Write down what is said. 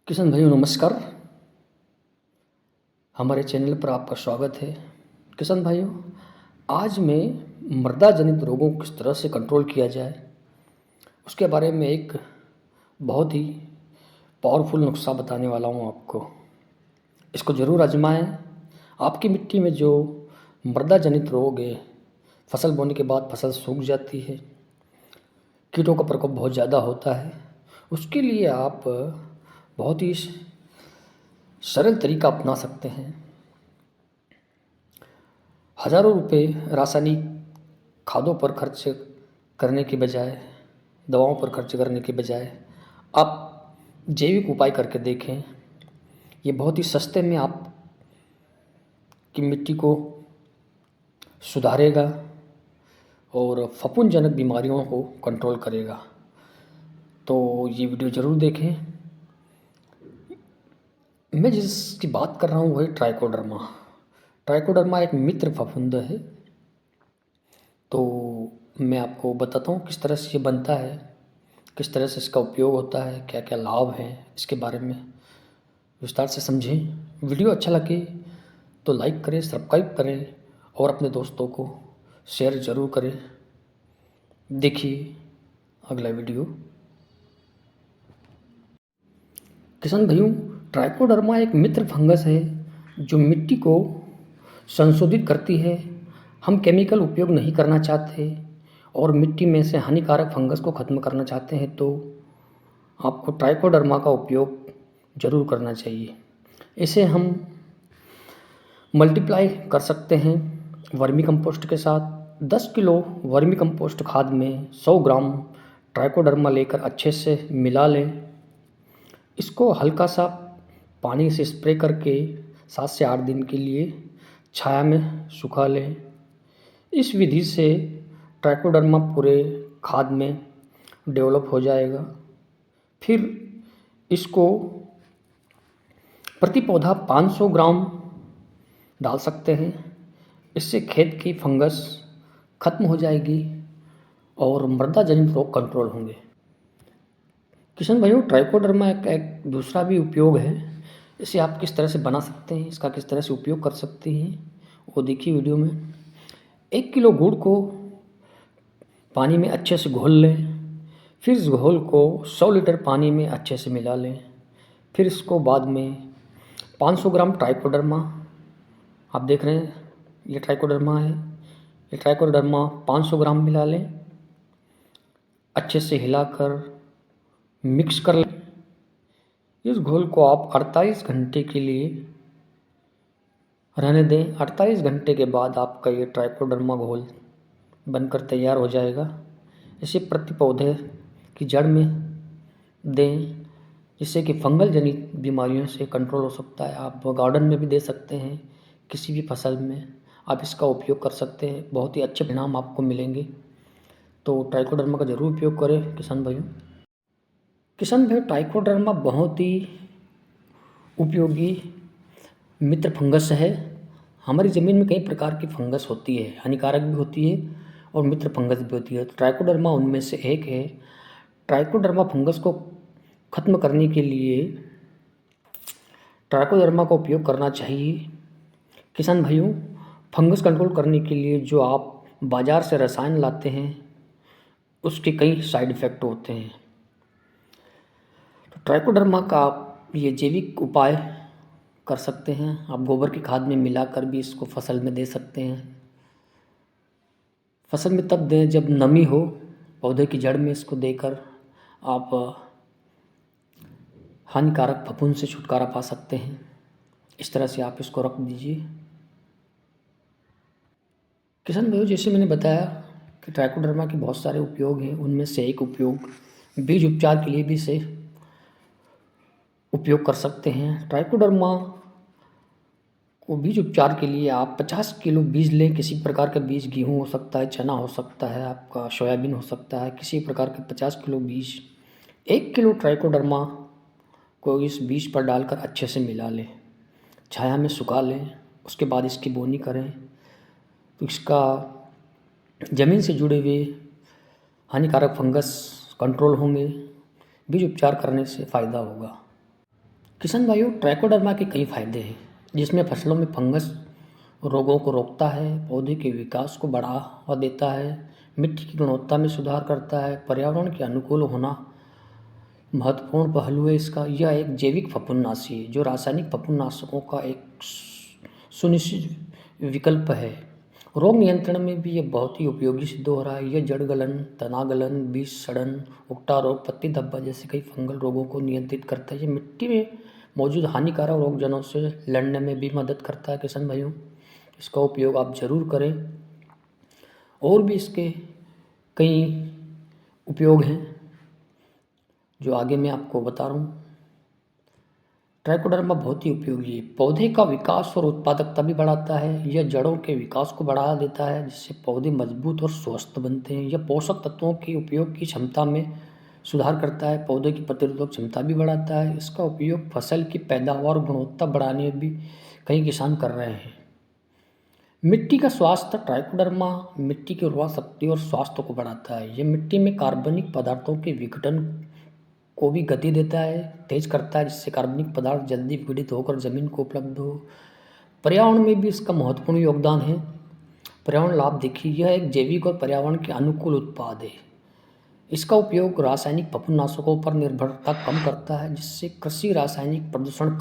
किसान भाइयों नमस्कार। हमारे चैनल पर आपका स्वागत है। किसान भाइयों, आज मैं मृदा जनित रोगों को किस तरह से कंट्रोल किया जाए उसके बारे में एक बहुत ही पावरफुल नुस्खा बताने वाला हूँ आपको। इसको ज़रूर आजमाएं। आपकी मिट्टी में जो मृदा जनित रोग है, फसल बोने के बाद फसल सूख जाती है, कीटों का प्रकोप बहुत ज़्यादा होता है, उसके लिए आप बहुत ही सरल तरीका अपना सकते हैं। हज़ारों रुपए रासायनिक खादों पर खर्च करने के बजाय, दवाओं पर खर्च करने के बजाय आप जैविक उपाय करके देखें। ये बहुत ही सस्ते में आपकी मिट्टी को सुधारेगा और फफूंदजनक बीमारियों को कंट्रोल करेगा। तो ये वीडियो ज़रूर देखें। मैं जिसकी बात कर रहा हूँ वही ट्राइकोडर्मा। ट्राइकोडर्मा एक मित्र फफूंद है। तो मैं आपको बताता हूँ किस तरह से ये बनता है, किस तरह से इसका उपयोग होता है, क्या क्या लाभ हैं, इसके बारे में विस्तार से समझें। वीडियो अच्छा लगे तो लाइक करें, सब्सक्राइब करें और अपने दोस्तों को शेयर ज़रूर करें। देखिए अगला वीडियो। किसान भाइयों, ट्राइकोडर्मा एक मित्र फंगस है जो मिट्टी को संशोधित करती है। हम केमिकल उपयोग नहीं करना चाहते और मिट्टी में से हानिकारक फंगस को ख़त्म करना चाहते हैं तो आपको ट्राइकोडर्मा का उपयोग ज़रूर करना चाहिए। इसे हम मल्टीप्लाई कर सकते हैं वर्मी कंपोस्ट के साथ। 10 किलो वर्मी कंपोस्ट खाद में 100 ग्राम ट्राइकोडर्मा लेकर अच्छे से मिला लें। इसको हल्का सा पानी से स्प्रे करके 7 से 8 दिन के लिए छाया में सुखा लें। इस विधि से ट्राइकोडर्मा पूरे खाद में डेवलप हो जाएगा। फिर इसको प्रति पौधा 500 ग्राम डाल सकते हैं। इससे खेत की फंगस खत्म हो जाएगी और मृदा जनित रोग कंट्रोल होंगे। किसान भाइयों, ट्राइकोडर्मा एक दूसरा भी उपयोग है। इसे आप किस तरह से बना सकते हैं, इसका किस तरह से उपयोग कर सकते हैं वो देखिए वीडियो में। 1 किलो गुड़ को पानी में अच्छे से घोल लें। फिर इस घोल को 100 लीटर पानी में अच्छे से मिला लें। फिर इसको बाद में 500 ग्राम ट्राइकोडर्मा, आप देख रहे हैं ये ट्राइकोडर्मा है, ये ट्राइकोडर्मा 500 ग्राम मिला लें। अच्छे से हिलाकर मिक्स कर लें। इस घोल को आप 48 घंटे के लिए रहने दें। 48 घंटे के बाद आपका ये ट्राइकोडर्मा घोल बनकर तैयार हो जाएगा। इसे प्रति पौधे की जड़ में दें, जिससे कि फंगल जनित बीमारियों से कंट्रोल हो सकता है। आप गार्डन में भी दे सकते हैं, किसी भी फसल में आप इसका उपयोग कर सकते हैं। बहुत ही अच्छे परिणाम आपको मिलेंगे। तो ट्राइकोडर्मा का ज़रूर उपयोग करें किसान भाइयों। किसान भाई, ट्राइकोडर्मा बहुत ही उपयोगी मित्र फंगस है। हमारी ज़मीन में कई प्रकार की फंगस होती है, हानिकारक भी होती है और मित्र फंगस भी होती है। तो ट्राइकोडर्मा उनमें से एक है। ट्राइकोडर्मा फंगस को ख़त्म करने के लिए ट्राइकोडर्मा का उपयोग करना चाहिए। किसान भाइयों, फंगस कंट्रोल करने के लिए जो आप बाज़ार से रसायन लाते हैं उसके कई साइड इफ़ेक्ट होते हैं। तो ट्राइकोडर्मा का आप ये जैविक उपाय कर सकते हैं। आप गोबर की खाद में मिलाकर भी इसको फसल में दे सकते हैं। फसल में तब दें जब नमी हो, पौधे की जड़ में इसको देकर आप हानिकारक फफूंद से छुटकारा पा सकते हैं। इस तरह से आप इसको रख दीजिए। किसान भाइयों, जैसे मैंने बताया कि ट्राइकोडर्मा के बहुत सारे उपयोग हैं। उनमें से एक उपयोग बीज उपचार के लिए भी इसे उपयोग कर सकते हैं। ट्राइकोडर्मा को बीज उपचार के लिए आप 50 किलो बीज लें। किसी प्रकार का बीज, गेहूँ हो सकता है, चना हो सकता है, आपका सोयाबीन हो सकता है, किसी प्रकार के 50 किलो बीज। 1 किलो ट्राइकोडर्मा को इस बीज पर डालकर अच्छे से मिला लें, छाया में सुखा लें। उसके बाद इसकी बोनी करें तो इसका ज़मीन से जुड़े हुए हानिकारक फंगस कंट्रोल होंगे। बीज उपचार करने से फ़ायदा होगा। किसान भाइयों, ट्राइकोडर्मा के कई फायदे हैं, जिसमें फसलों में फंगस रोगों को रोकता है, पौधे के विकास को बढ़ावा देता है, मिट्टी की गुणवत्ता में सुधार करता है, पर्यावरण के अनुकूल होना महत्वपूर्ण पहलू है इसका। यह एक जैविक फफूंदनाशी है जो रासायनिक फफूंदनाशकों का एक सुनिश्चित विकल्प है। रोग नियंत्रण में भी यह बहुत ही उपयोगी सिद्ध हो रहा है। यह जड़ गलन, तना गलन, बीज सड़न, उकटा रोग, पत्ती धब्बा जैसे कई फंगल रोगों को नियंत्रित करता है। ये मिट्टी में मौजूद हानिकारक रोगजनों से लड़ने में भी मदद करता है। किसान भाइयों, इसका उपयोग आप जरूर करें। और भी इसके कई उपयोग हैं जो आगे मैं आपको बता रहा हूँ। ट्राइकोडर्मा बहुत ही उपयोगी है, पौधे का विकास और उत्पादकता भी बढ़ाता है। यह जड़ों के विकास को बढ़ा देता है, जिससे पौधे मजबूत और स्वस्थ बनते हैं। यह पोषक तत्वों के उपयोग की क्षमता में सुधार करता है, पौधे की प्रतिरोधक क्षमता भी बढ़ाता है। इसका उपयोग फसल की पैदावार और गुणवत्ता बढ़ाने में भी कई किसान कर रहे हैं। मिट्टी का स्वास्थ्य, ट्राइकोडर्मा मिट्टी की उर्वरा शक्ति और स्वास्थ्य को बढ़ाता है। यह मिट्टी में कार्बनिक पदार्थों के विघटन को भी गति देता है, तेज करता है, जिससे कार्बनिक पदार्थ जल्दी विघटित होकर जमीन को उपलब्ध हो। पर्यावरण में भी इसका महत्वपूर्ण योगदान है। पर्यावरण लाभ देखिए, यह एक जैविक और पर्यावरण के अनुकूल उत्पाद है। इसका उपयोग रासायनिक फफूंदनाशकों पर निर्भरता कम करता है, जिससे कृषि रासायनिक प्रदूषण